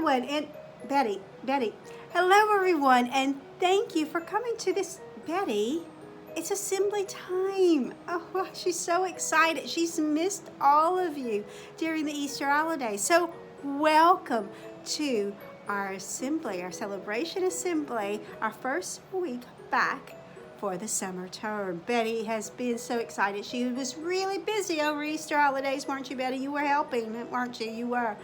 everyone, and Betty. Hello, everyone, and thank you for coming to this. Betty, it's assembly time. Oh, she's so excited. She's missed all of you during the Easter holiday. So, welcome to our assembly, our celebration assembly, our first week back for the summer term. Betty has been so excited. She was really busy over Easter holidays, weren't you, Betty? You were helping, weren't you? You were.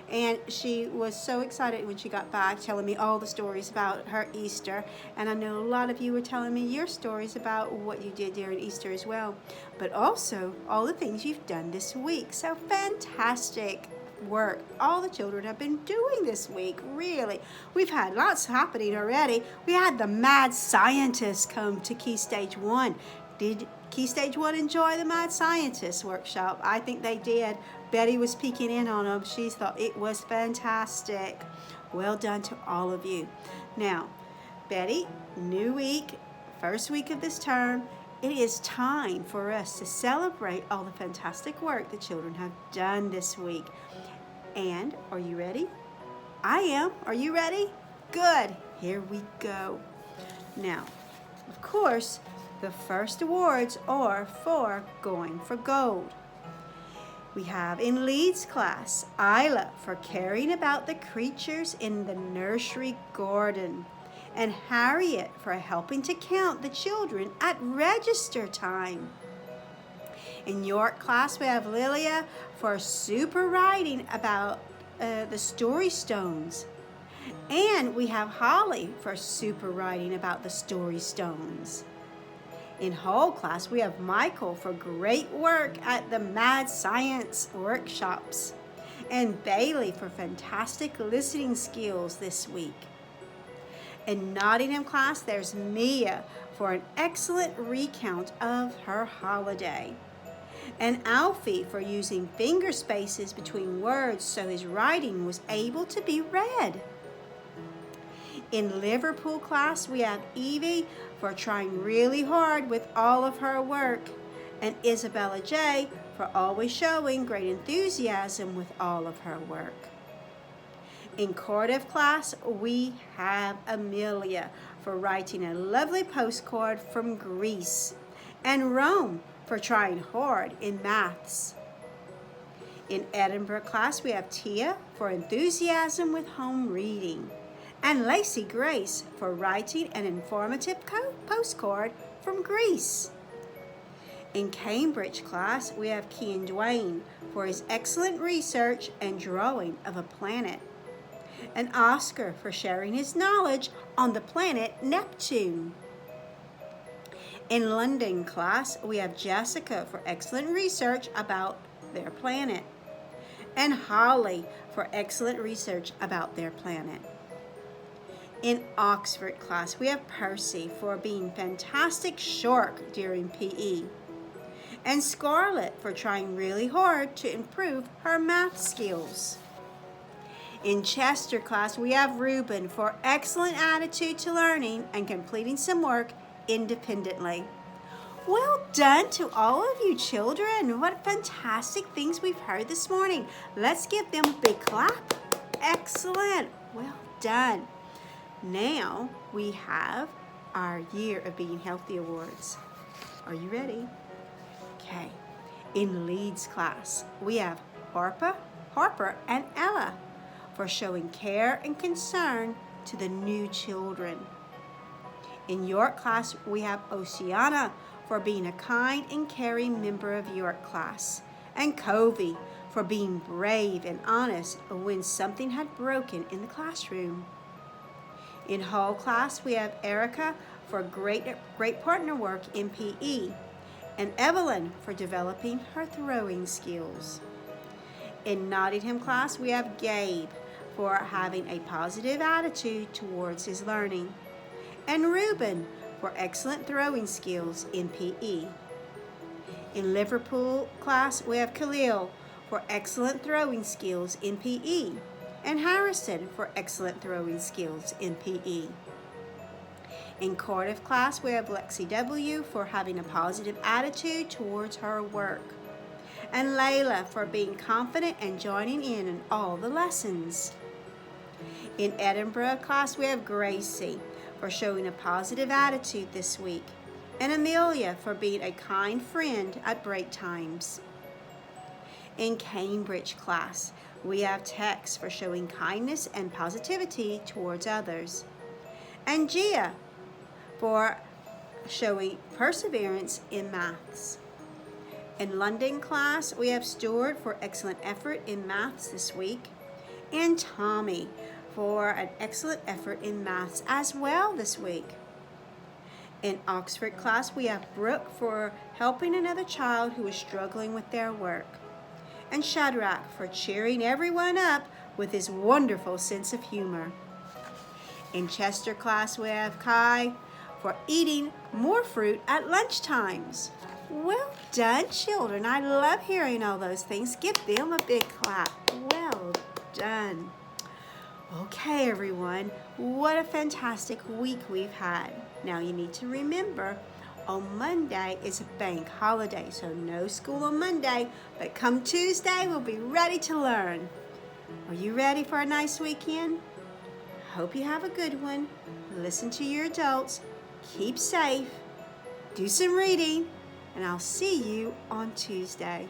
And she was so excited when she got back, telling me all the stories about her Easter. And I know a lot of you were telling me your stories about what you did during Easter as well, but also all the things you've done this week. So fantastic work all the children have been doing this week. Really, we've had lots happening already. We had the mad scientists come to Key Stage 1. Did Key Stage 1 enjoy the mad scientists workshop? I think they did. Betty was peeking in on them. She thought it was fantastic. Well done to all of you. Now, Betty, new week, first week of this term. It is time for us to celebrate all the fantastic work the children have done this week. And are you ready? I am. Are you ready? Good. Here we go. Now, of course, the first awards are for Going for Gold. We have in Leeds class, Isla for caring about the creatures in the nursery garden, and Harriet for helping to count the children at register time. In York class, we have Lilia for super writing about the story stones. And we have Holly for super writing about the story stones. In Hull class, we have Michael for great work at the Mad Science workshops. And Bailey for fantastic listening skills this week. In Nottingham class, there's Mia for an excellent recount of her holiday. And Alfie for using finger spaces between words so his writing was able to be read. In Liverpool class, we have Evie for trying really hard with all of her work, and Isabella J for always showing great enthusiasm with all of her work. In Cardiff class, we have Amelia for writing a lovely postcard from Greece, and Rome for trying hard in maths. In Edinburgh class, we have Tia for enthusiasm with home reading, and Lacey Grace for writing an informative postcard from Greece. In Cambridge class, we have Kian Dwayne for his excellent research and drawing of a planet, and Oscar for sharing his knowledge on the planet Neptune. In London class, we have Jessica for excellent research about their planet, and Holly for excellent research about their planet. In Oxford class, we have Percy for being fantastic shark during PE, and Scarlett for trying really hard to improve her math skills. In Chester class, we have Reuben for excellent attitude to learning and completing some work independently. Well done to all of you children. What fantastic things we've heard this morning. Let's give them a big clap. Excellent. Well done. Now we have our Year of Being Healthy Awards. Are you ready? Okay. In Leeds class, we have Harper, and Ella for showing care and concern to the new children. In York class, we have Oceana for being a kind and caring member of York class, and Covey for being brave and honest when something had broken in the classroom. In Hull class, we have Erica for great partner work in PE, and Evelyn for developing her throwing skills. In Nottingham class, we have Gabe for having a positive attitude towards his learning, and Reuben for excellent throwing skills in PE. In Liverpool class, we have Khalil for excellent throwing skills in PE, and Harrison for excellent throwing skills in PE. In Cardiff class, we have Lexi W for having a positive attitude towards her work, and Layla for being confident and joining in all the lessons. In Edinburgh class, we have Gracie for showing a positive attitude this week, and Amelia for being a kind friend at break times. In Cambridge class, we have Tex for showing kindness and positivity towards others, and Gia for showing perseverance in maths. In London class, we have Stuart for excellent effort in maths this week, and Tommy for an excellent effort in maths as well this week. In Oxford class, we have Brooke for helping another child who is struggling with their work, and Shadrach for cheering everyone up with his wonderful sense of humor. In Chester class, we have Kai for eating more fruit at lunch times. Well done, children. I love hearing all those things. Give them a big clap. Well done. Okay, everyone, what a fantastic week we've had. Now you need to remember, on Monday is a bank holiday, so no school on Monday, but come Tuesday, we'll be ready to learn. Are you ready for a nice weekend? Hope you have a good one. Listen to your adults. Keep safe. Do some reading. And I'll see you on Tuesday.